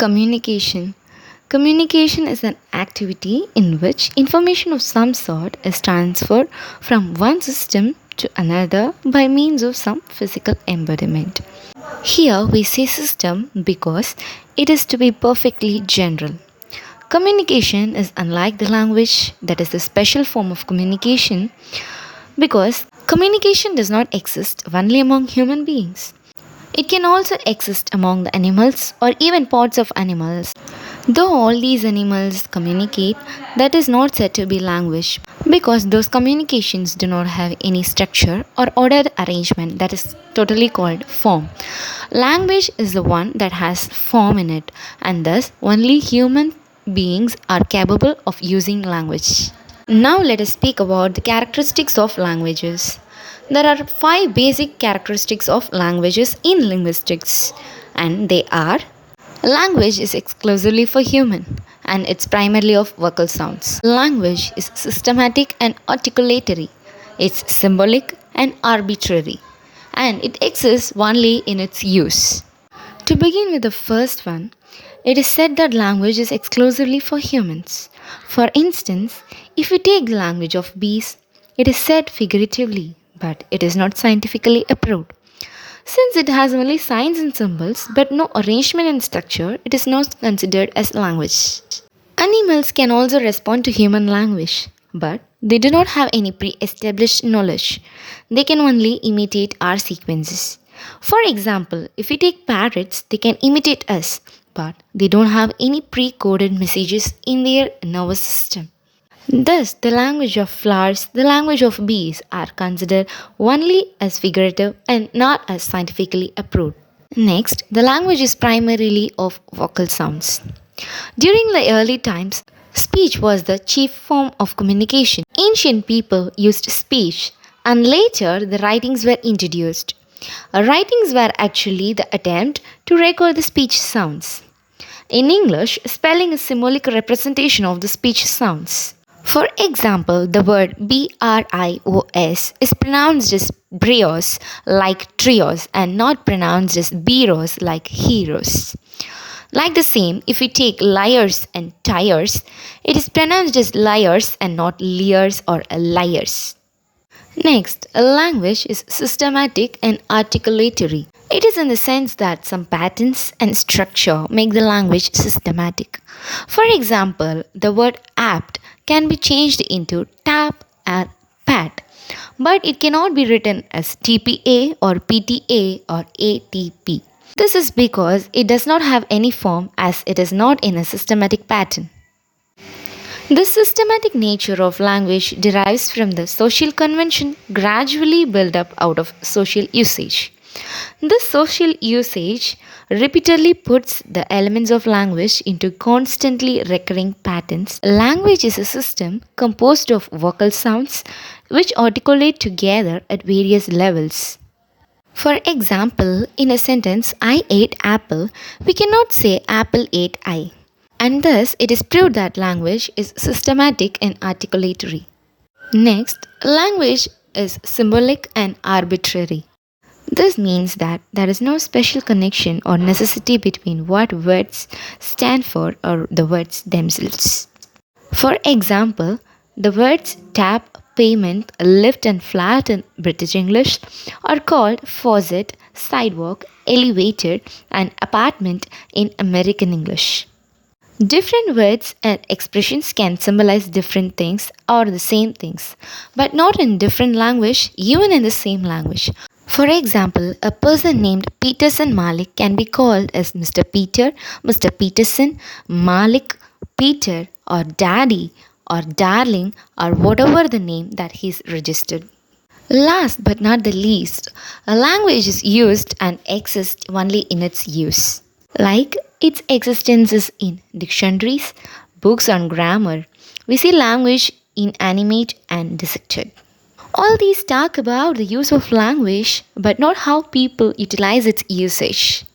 Communication. Communication is an activity in which information of some sort is transferred from one system to another by means of some physical embodiment. Here we say system because it is to be perfectly general. Communication is unlike the language, that is a special form of communication, because communication does not exist only among human beings. It can also exist among the animals or even parts of animals. Though all these animals communicate, that is not said to be language because those communications do not have any structure or ordered arrangement, that is totally called form. Language is the one that has form in it, and thus only human beings are capable of using language. Now let us speak about the characteristics of languages. There are five basic characteristics of languages in linguistics, and they are: language is exclusively for human, and it's primarily of vocal sounds. Language is systematic and articulatory. It's symbolic and arbitrary, and it exists only in its use. To begin with the first one, it is said that language is exclusively for humans. For instance, if we take the language of bees, it is said figuratively, but it is not scientifically approved. Since it has only signs and symbols but no arrangement and structure, it is not considered as language. Animals can also respond to human language, but they do not have any pre established knowledge. They can only imitate our sequences. For example, if we take parrots, they can imitate us, but they don't have any pre coded messages in their nervous system. Thus, the language of flowers, the language of bees are considered only as figurative and not as scientifically approved. Next, the language is primarily of vocal sounds. During the early times, speech was the chief form of communication. Ancient people used speech, and later the writings were introduced. Writings were actually the attempt to record the speech sounds. In English, spelling is symbolic representation of the speech sounds. For example, the word BRIOS is pronounced as brios like trios and not pronounced as beros like heroes. Like the same, if we take liars and tires, it is pronounced as liars and not liars or liars. Next, a language is systematic and articulatory. It is in the sense that some patterns and structure make the language systematic. For example, the word apt can be changed into tap and pat, but it cannot be written as TPA or PTA or ATP. This is because it does not have any form as it is not in a systematic pattern. The systematic nature of language derives from the social convention gradually built up out of social usage. This social usage repeatedly puts the elements of language into constantly recurring patterns. Language is a system composed of vocal sounds which articulate together at various levels. For example, in a sentence, I ate apple, we cannot say apple ate I. And thus, it is proved that language is systematic and articulatory. Next, language is symbolic and arbitrary. This means that there is no special connection or necessity between what words stand for or the words themselves. For example, the words tap, payment, lift, and flat in British English are called faucet, sidewalk, elevator, and apartment in American English. Different words and expressions can symbolize different things or the same things, but not in different language, even in the same language. For example, a person named Peterson Malik can be called as Mr. Peter, Mr. Peterson, Malik, Peter, or Daddy, or Darling, or whatever the name that he's registered. Last but not the least, a language is used and exists only in its use. Like its existence is in dictionaries, books on grammar. We see language inanimate and dissected. All these talk about the use of language, but not how people utilize its usage.